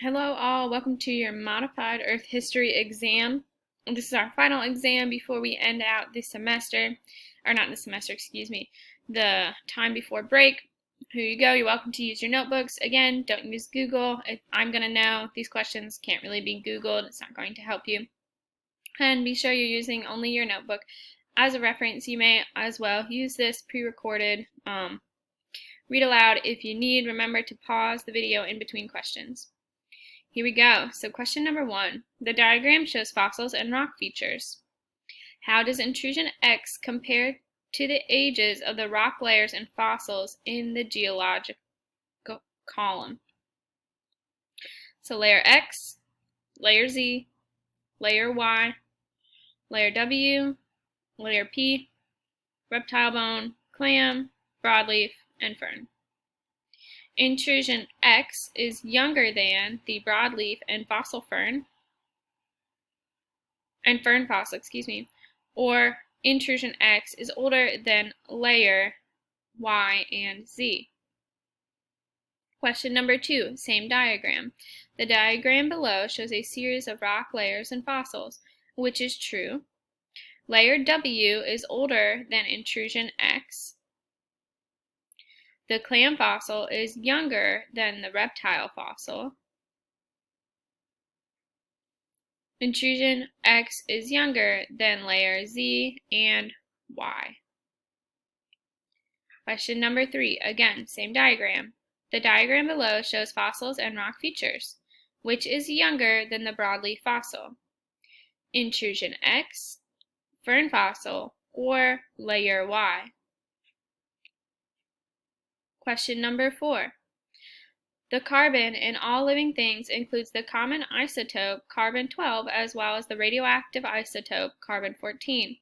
Hello all, welcome to your Modified Earth History exam. This is our final exam before we end out the semester, or not the semester, excuse me, the time before break. Here you go, you're welcome to use your notebooks. Again, don't use Google. I'm going to know these questions can't really be Googled, it's not going to help you. And be sure you're using only your notebook as a reference. You may as well use this pre-recorded read aloud if you need. Remember to pause the video in between questions. Here we go. So question number 1. The diagram shows fossils and rock features. How does intrusion X compare to the ages of the rock layers and fossils in the geological column? So layer X, layer Z, layer Y, layer W, layer P, reptile bone, clam, broadleaf, and fern. Intrusion X is younger than the broadleaf and fossil fern, and fern fossil, or intrusion X is older than layer Y and Z. Question number 2, same diagram. The diagram below shows a series of rock layers and fossils, which is true. Layer W is older than intrusion X. The clam fossil is younger than the reptile fossil. Intrusion X is younger than layer Z and Y. Question number 3, again, same diagram. The diagram below shows fossils and rock features. Which is younger than the broadleaf fossil? Intrusion X, fern fossil, or layer Y? Question number 4. The carbon in all living things includes the common isotope carbon-12 as well as the radioactive isotope carbon-14.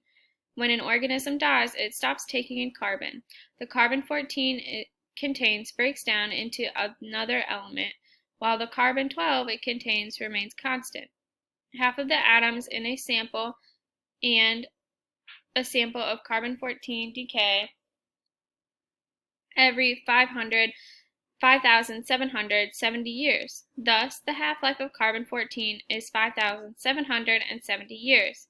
When an organism dies, it stops taking in carbon. The carbon-14 it contains breaks down into another element, while the carbon-12 it contains remains constant. Half of the atoms in a sample and a sample of carbon-14 decay every 5,770 years. Thus, the half-life of carbon-14 is 5,770 years.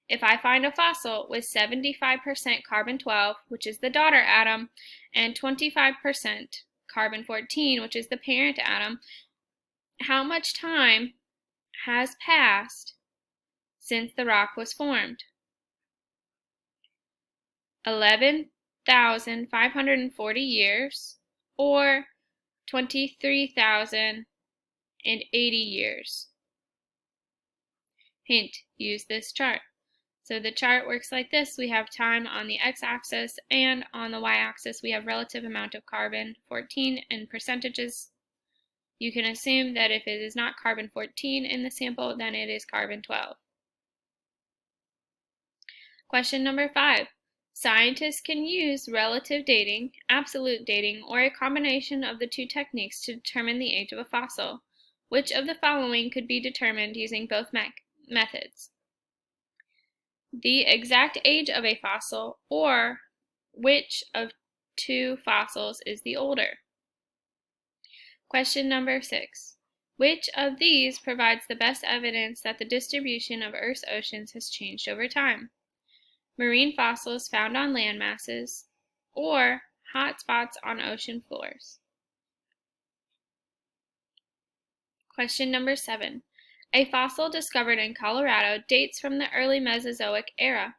If I find a fossil with 75% carbon-12, which is the daughter atom, and 25% carbon-14, which is the parent atom, how much time has passed since the rock was formed? 11,540 years, or 23,080 years. Hint, use this chart. So the chart works like this. We have time on the x-axis, and on the y-axis we have relative amount of carbon-14 in percentages. You can assume that if it is not carbon-14 in the sample, then it is carbon-12. Question number 5. Scientists can use relative dating, absolute dating, or a combination of the two techniques to determine the age of a fossil. Which of the following could be determined using both methods? The exact age of a fossil, or which of two fossils is the older? Question number 6. Which of these provides the best evidence that the distribution of Earth's oceans has changed over time? Marine fossils found on land masses, or hot spots on ocean floors? Question number 7. A fossil discovered in Colorado dates from the early Mesozoic era.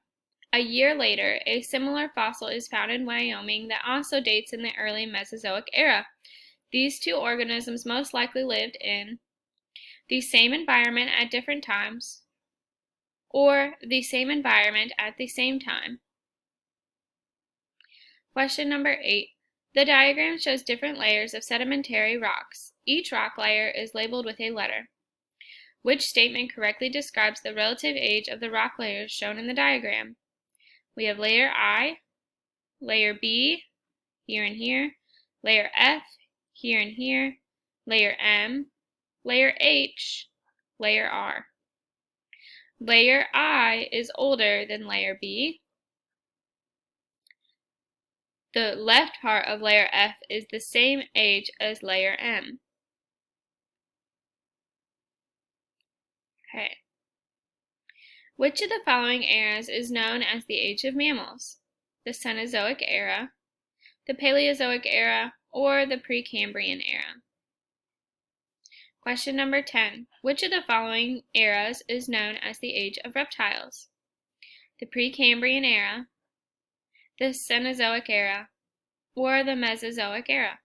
A year later, a similar fossil is found in Wyoming that also dates in the early Mesozoic era. These two organisms most likely lived in the same environment at different times, or the same environment at the same time. Question number 8. The diagram shows different layers of sedimentary rocks. Each rock layer is labeled with a letter. Which statement correctly describes the relative age of the rock layers shown in the diagram? We have layer I, layer B, here and here, layer F, here and here, layer M, layer H, layer R. Layer I is older than layer B. The left part of layer F is the same age as layer M. Okay. Which of the following eras is known as the Age of Mammals? The Cenozoic era, the Paleozoic era, or the Precambrian era? Question number 10. Which of the following eras is known as the Age of Reptiles? The Precambrian era, the Cenozoic era, or the Mesozoic era?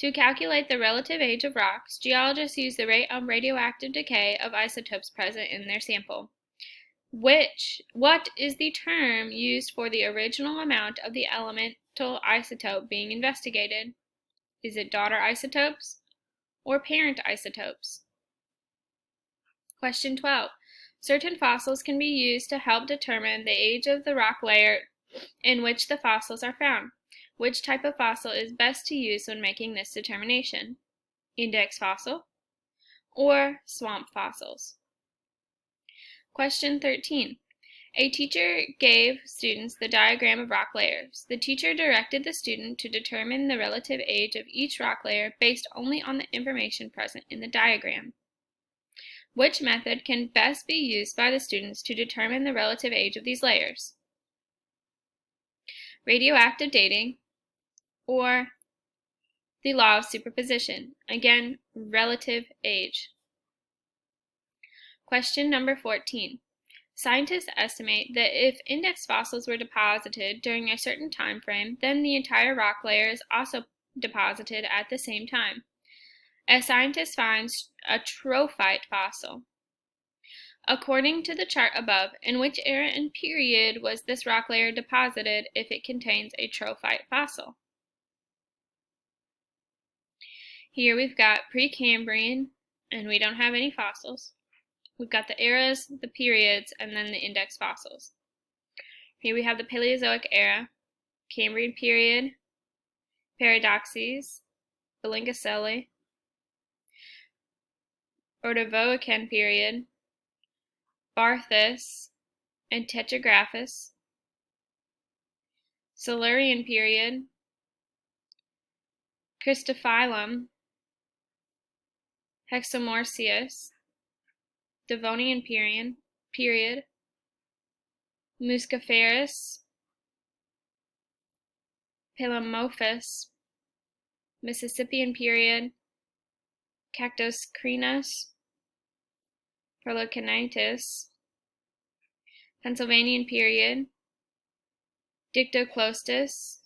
To calculate the relative age of rocks, geologists use the rate of radioactive decay of isotopes present in their sample. What is the term used for the original amount of the elemental isotope being investigated? Is it daughter isotopes or parent isotopes? Question 12. Certain fossils can be used to help determine the age of the rock layer in which the fossils are found. Which type of fossil is best to use when making this determination? Index fossil or swamp fossils? Question 13. A teacher gave students the diagram of rock layers. The teacher directed the student to determine the relative age of each rock layer based only on the information present in the diagram. Which method can best be used by the students to determine the relative age of these layers? Radioactive dating or the law of superposition? Again, relative age. Question number 14. Scientists estimate that if index fossils were deposited during a certain time frame, then the entire rock layer is also deposited at the same time. A scientist finds a trophyte fossil. According to the chart above, in which era and period was this rock layer deposited if it contains a trophyte fossil? Here we've got Precambrian, and we don't have any fossils. We've got the eras, the periods, and then the index fossils. Here we have the Paleozoic era, Cambrian period, Paradoxes, Belingacelle, Ordovician period, Barthus, and Tetragraphus, Silurian period, Christophyllum, Hexamorpheus, Devonian period, Musciferous, Palaemophis, Mississippian period, Cactocrinus, Perlocanitis, Pennsylvanian period, Dictoclostus,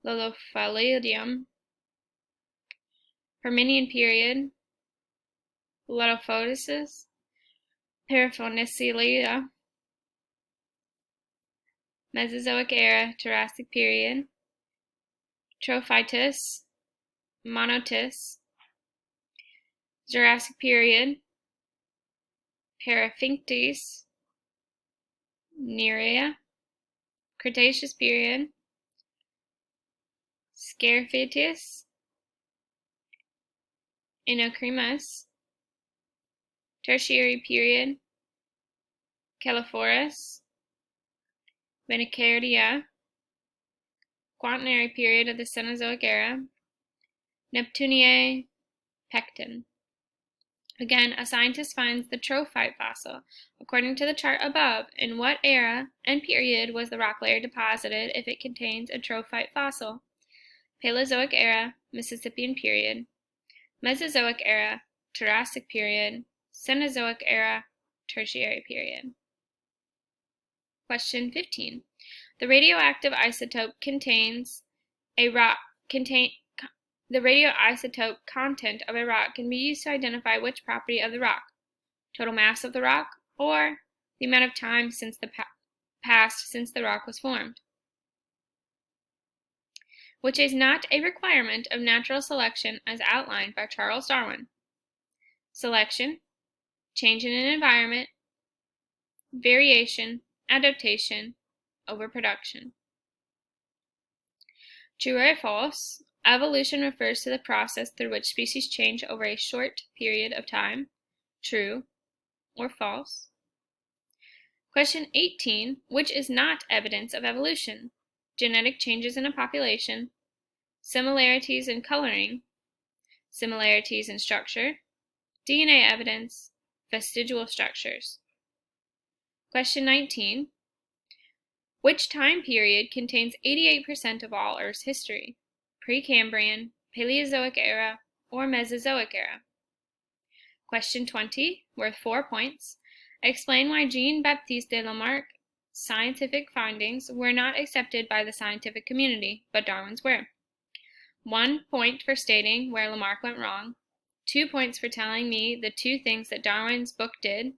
Lolophilidium, Herminian period, Lotophotis, Paraphonicilia, Mesozoic era, Jurassic period, Trophytus, Monotis, Jurassic period, Paraphynctes, Nerea, Cretaceous period, Scarphetus, Inocrimus, Tertiary period, Califorus, Benicardia, Quaternary period of the Cenozoic era, Neptuniae pecten. Again, a scientist finds the trophyte fossil. According to the chart above, in what era and period was the rock layer deposited if it contains a trophyte fossil? Paleozoic era, Mississippian period, Mesozoic era, Jurassic period, Cenozoic era, Tertiary period. Question 15. The radioactive isotope the radioisotope content of a rock can be used to identify which property of the rock: total mass of the rock, or the amount of time since passed since the rock was formed, which is not a requirement of natural selection as outlined by Charles Darwin. Selection, change in an environment, variation, adaptation, overproduction. True or false? Evolution refers to the process through which species change over a short period of time. True or false? Question 18. Which is not evidence of evolution? Genetic changes in a population, similarities in coloring, similarities in structure, DNA evidence, vestigial structures. Question 19. Which time period contains 88% of all Earth's history? Precambrian, Paleozoic era, or Mesozoic era? Question 20, worth 4 points. Explain why Jean-Baptiste de Lamarck's scientific findings were not accepted by the scientific community, but Darwin's were. 1 point for stating where Lamarck went wrong, 2 points for telling me the 2 things that Darwin's book did,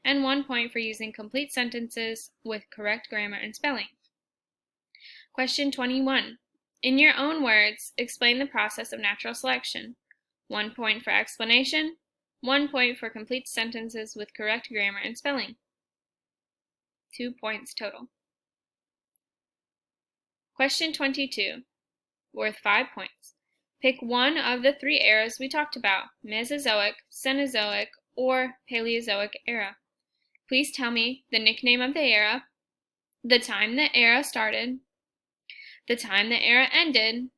and 1 point for using complete sentences with correct grammar and spelling. Question 21. In your own words, explain the process of natural selection. 1 point for explanation, 1 point for complete sentences with correct grammar and spelling. 2 points total. Question 22, worth 5 points. Pick one of the 3 eras we talked about, Mesozoic, Cenozoic, or Paleozoic era. Please tell me the nickname of the era, the time the era started, the time the era ended,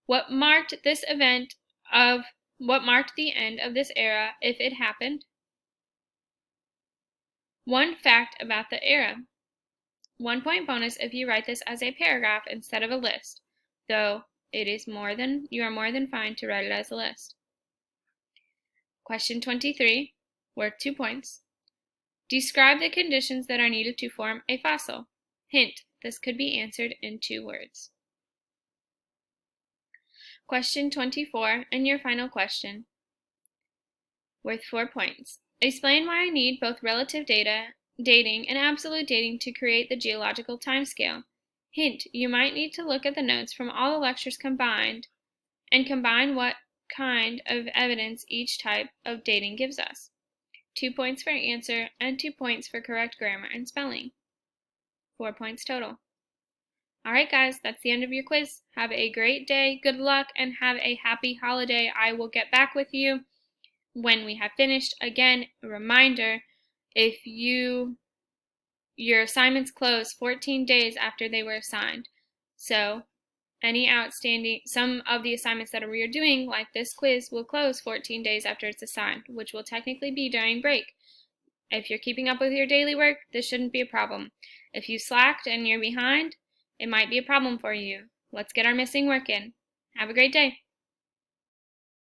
what marked the end of this era if it happened. 1 fact about the era. 1 point bonus if you write this as a paragraph instead of a list, though you are more than fine to write it as a list. Question 23, worth 2 points. Describe the conditions that are needed to form a fossil. Hint, this could be answered in 2 words. Question 24, and your final question, worth 4 points. Explain why I need both relative dating and absolute dating to create the geological timescale. Hint, you might need to look at the notes from all the lectures combined and combine what kind of evidence each type of dating gives us. 2 points for answer and 2 points for correct grammar and spelling. 4 points total. Alright guys, that's the end of your quiz. Have a great day, good luck, and have a happy holiday. I will get back with you when we have finished. Again, a reminder, if your assignments close 14 days after they were assigned. So some of the assignments that we are doing, like this quiz, will close 14 days after it's assigned, which will technically be during break. If you're keeping up with your daily work, this shouldn't be a problem. If you slacked and you're behind, it might be a problem for you. Let's get our missing work in. Have a great day.